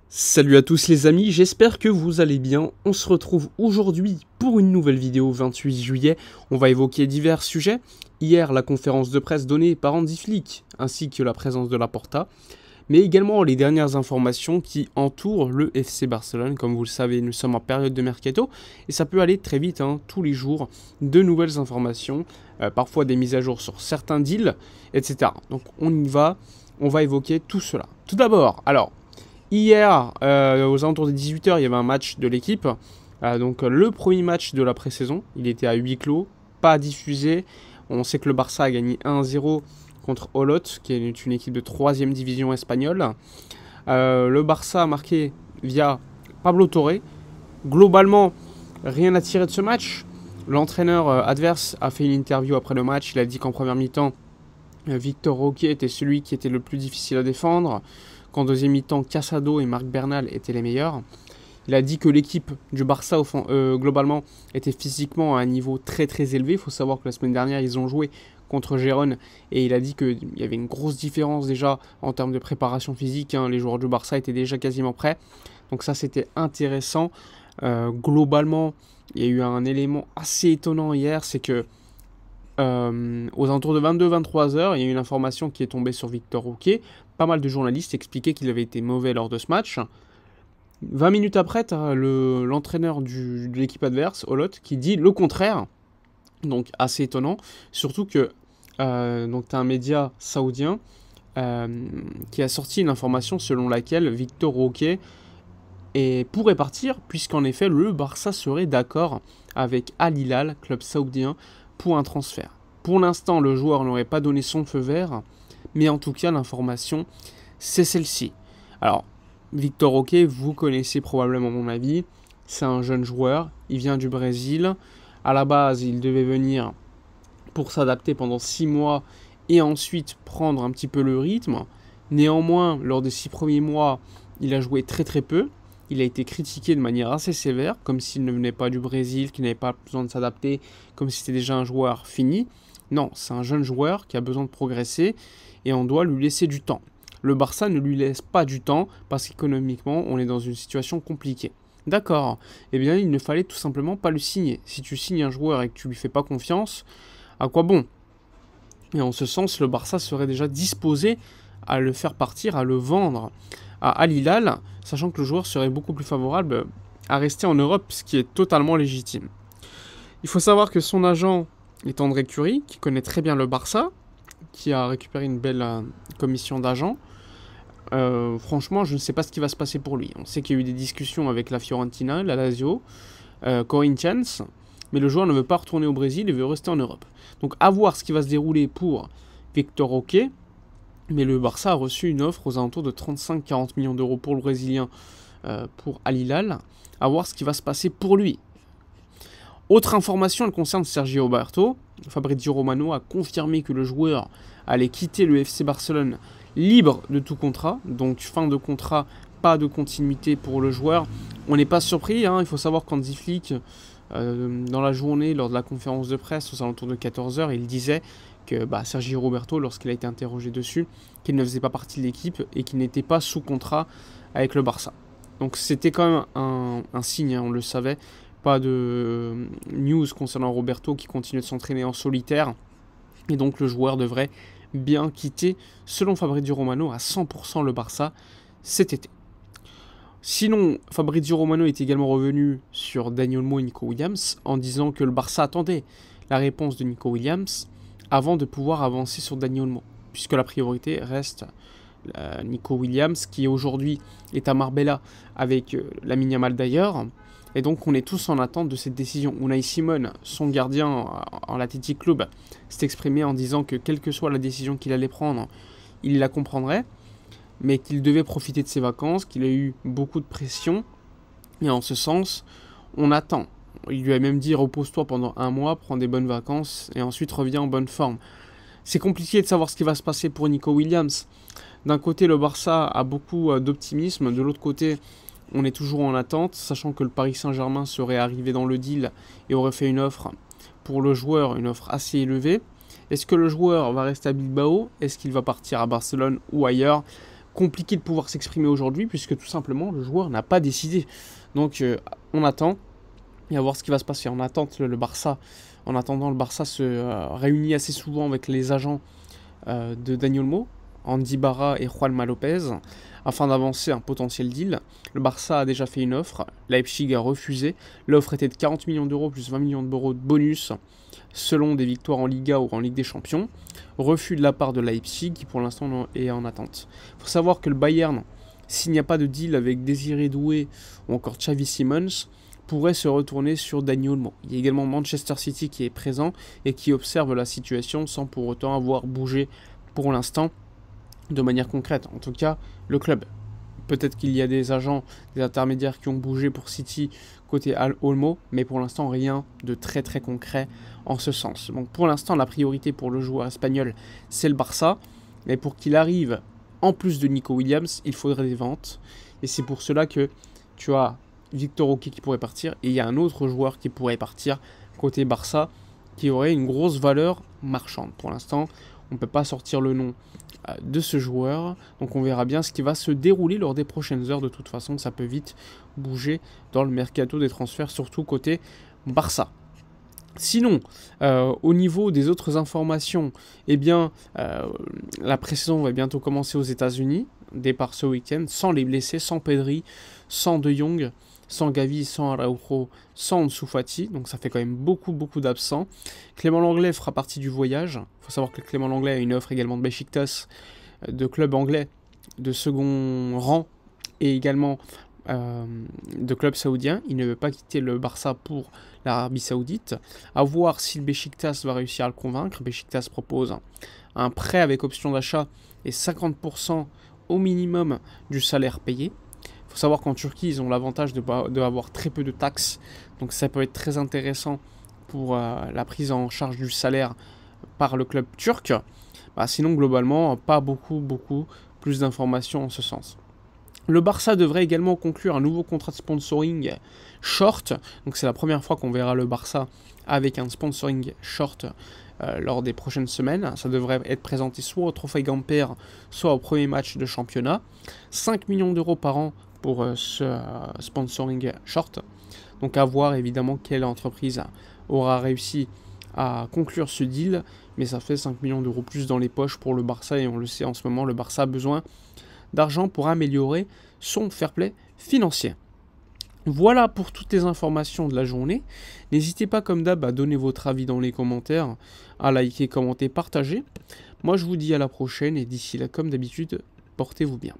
Salut à tous les amis, j'espère que vous allez bien. On se retrouve aujourd'hui pour une nouvelle vidéo 28 juillet. On va évoquer divers sujets. Hier, la conférence de presse donnée par Hansi Flick, ainsi que la présence de Laporta. Mais également les dernières informations qui entourent le FC Barcelone. Comme vous le savez, nous sommes en période de mercato et ça peut aller très vite, tous les jours, de nouvelles informations, parfois des mises à jour sur certains deals, etc. Donc on y va, on va évoquer tout cela. Tout d'abord, alors, hier, aux alentours des 18 h, il y avait un match de l'équipe. Donc le premier match de la pré-saison, il était à huis clos, pas diffusé. On sait que le Barça a gagné 1-0 contre Olot, qui est une équipe de 3e division espagnole. Le Barça a marqué via Pablo Torre. Globalement, rien à tirer de ce match. L'entraîneur adverse a fait une interview après le match. Il a dit qu'en première mi-temps, Victor Roque était celui qui était le plus difficile à défendre. Qu'en deuxième mi-temps, Casado et Marc Bernal étaient les meilleurs. Il a dit que l'équipe du Barça, globalement, était physiquement à un niveau très très élevé. Il faut savoir que la semaine dernière, ils ont joué contre Gérone et il a dit qu'il y avait une grosse différence déjà en termes de préparation physique. Les joueurs du Barça étaient déjà quasiment prêts. Donc ça, c'était intéressant. Globalement, il y a eu un élément assez étonnant hier, c'est que aux alentours de 22-23 h, il y a eu une information qui est tombée sur Victor Roque. Pas mal de journalistes expliquaient qu'il avait été mauvais lors de ce match. 20 minutes après, tu as l'entraîneur de l'équipe adverse, Olot, qui dit le contraire. Donc assez étonnant. Surtout que tu as un média saoudien qui a sorti une information selon laquelle Victor Roque pourrait partir, puisqu'en effet le Barça serait d'accord avec Al Hilal, club saoudien, pour un transfert. Pour l'instant, le joueur n'aurait pas donné son feu vert, mais en tout cas, l'information, c'est celle-ci. Alors, Victor Roque, vous connaissez probablement mon avis, c'est un jeune joueur, il vient du Brésil. À la base, il devait venir pour s'adapter pendant 6 mois et ensuite prendre un petit peu le rythme. Néanmoins, lors des 6 premiers mois, il a joué très très peu. Il a été critiqué de manière assez sévère, comme s'il ne venait pas du Brésil, qu'il n'avait pas besoin de s'adapter, comme si c'était déjà un joueur fini. Non, c'est un jeune joueur qui a besoin de progresser et on doit lui laisser du temps. Le Barça ne lui laisse pas du temps parce qu'économiquement, on est dans une situation compliquée. D'accord, eh bien il ne fallait tout simplement pas le signer. Si tu signes un joueur et que tu lui fais pas confiance, à quoi bon? Et en ce sens, le Barça serait déjà disposé à le faire partir, à le vendre à Al Hilal, sachant que le joueur serait beaucoup plus favorable à rester en Europe, ce qui est totalement légitime. Il faut savoir que son agent est André Curie, qui connaît très bien le Barça, qui a récupéré une belle commission d'agent. Franchement, je ne sais pas ce qui va se passer pour lui. On sait qu'il y a eu des discussions avec la Fiorentina, la Lazio, Corinthians, mais le joueur ne veut pas retourner au Brésil et veut rester en Europe. Donc à voir ce qui va se dérouler pour Victor Roque, mais le Barça a reçu une offre aux alentours de 35-40 millions d'euros pour le Brésilien, pour Al Hilal. À voir ce qui va se passer pour lui. Autre information, elle concerne Sergio Roberto. Fabrizio Romano a confirmé que le joueur allait quitter le FC Barcelone libre de tout contrat, donc fin de contrat, pas de continuité pour le joueur. On n'est pas surpris, il faut savoir qu'Hansi Flick, dans la journée, lors de la conférence de presse, aux alentours de 14 h, il disait que Sergio Roberto, lorsqu'il a été interrogé dessus, qu'il ne faisait pas partie de l'équipe et qu'il n'était pas sous contrat avec le Barça. Donc c'était quand même un signe, on le savait. Pas de news concernant Roberto qui continue de s'entraîner en solitaire. Et donc le joueur devrait bien quitter, selon Fabrizio Romano, à 100% le Barça cet été. Sinon, Fabrizio Romano est également revenu sur Dani Olmo et Nico Williams en disant que le Barça attendait la réponse de Nico Williams avant de pouvoir avancer sur Dani Olmo, puisque la priorité reste Nico Williams, qui aujourd'hui est à Marbella avec Lamine Yamal d'ailleurs. Et donc on est tous en attente de cette décision. Unai Simon, son gardien en l'Athletic Club, s'est exprimé en disant que quelle que soit la décision qu'il allait prendre, il la comprendrait, mais qu'il devait profiter de ses vacances, qu'il a eu beaucoup de pression. Et en ce sens, on attend. Il lui a même dit repose-toi pendant 1 mois, prends des bonnes vacances et ensuite reviens en bonne forme. C'est compliqué de savoir ce qui va se passer pour Nico Williams. D'un côté, le Barça a beaucoup d'optimisme, de l'autre côté, on est toujours en attente, sachant que le Paris Saint-Germain serait arrivé dans le deal et aurait fait une offre pour le joueur, une offre assez élevée. Est-ce que le joueur va rester à Bilbao? Est-ce qu'il va partir à Barcelone ou ailleurs? compliqué de pouvoir s'exprimer aujourd'hui puisque tout simplement le joueur n'a pas décidé. Donc on attend et à voir ce qui va se passer. En attendant, le Barça se réunit assez souvent avec les agents de Dani Olmo, Andy Barra et Juanma Lopez afin d'avancer un potentiel deal. Le Barça a déjà fait une offre, Leipzig a refusé. L'offre était de 40 millions d'euros plus 20 millions d'euros de bonus selon des victoires en Liga ou en Ligue des Champions. Refus de la part de Leipzig qui pour l'instant est en attente. Il faut savoir que le Bayern, s'il n'y a pas de deal avec Désiré Doué ou encore Xavi Simons, pourrait se retourner sur Dani Olmo. Il y a également Manchester City qui est présent et qui observe la situation sans pour autant avoir bougé pour l'instant de manière concrète. En tout cas, le club. Peut-être qu'il y a des agents, des intermédiaires qui ont bougé pour City côté Olmo, mais pour l'instant rien de très très concret en ce sens. Donc pour l'instant, la priorité pour le joueur espagnol, c'est le Barça, mais pour qu'il arrive, en plus de Nico Williams, il faudrait des ventes, et c'est pour cela que tu as Victor Roque qui pourrait partir, et il y a un autre joueur qui pourrait partir côté Barça, qui aurait une grosse valeur marchande. Pour l'instant, on ne peut pas sortir le nom de ce joueur, donc on verra bien ce qui va se dérouler lors des prochaines heures. De toute façon, ça peut vite bouger dans le mercato des transferts, surtout côté Barça. Sinon, au niveau des autres informations, eh bien, la pré-saison va bientôt commencer aux États-Unis. Départ ce week-end, sans les blessés, sans Pedri, sans De Jong, sans Gavi, sans Araujo, sans Ansu Fati, donc ça fait quand même beaucoup d'absents. Clément Lenglet fera partie du voyage. Il faut savoir que Clément Lenglet a une offre également de Beşiktaş, de club anglais de second rang, et également de club saoudien. Il ne veut pas quitter le Barça pour l'Arabie Saoudite. À voir si le Beşiktaş va réussir à le convaincre. Beşiktaş propose un prêt avec option d'achat et 50% au minimum du salaire payé. Il faut savoir qu'en Turquie, ils ont l'avantage d'avoir très peu de taxes, donc ça peut être très intéressant pour la prise en charge du salaire par le club turc. Sinon, globalement, pas beaucoup plus d'informations en ce sens. Le Barça devrait également conclure un nouveau contrat de sponsoring short, donc c'est la première fois qu'on verra le Barça avec un sponsoring short lors des prochaines semaines. Ça devrait être présenté soit au Trophée Gamper, soit au premier match de championnat. 5 millions d'euros par an pour ce sponsoring short. Donc à voir évidemment quelle entreprise aura réussi à conclure ce deal, mais ça fait 5 millions d'euros plus dans les poches pour le Barça, et on le sait en ce moment, le Barça a besoin d'argent pour améliorer son fair play financier. Voilà pour toutes les informations de la journée. N'hésitez pas comme d'hab à donner votre avis dans les commentaires, à liker, commenter, partager. Moi je vous dis à la prochaine, et d'ici là comme d'habitude, portez-vous bien.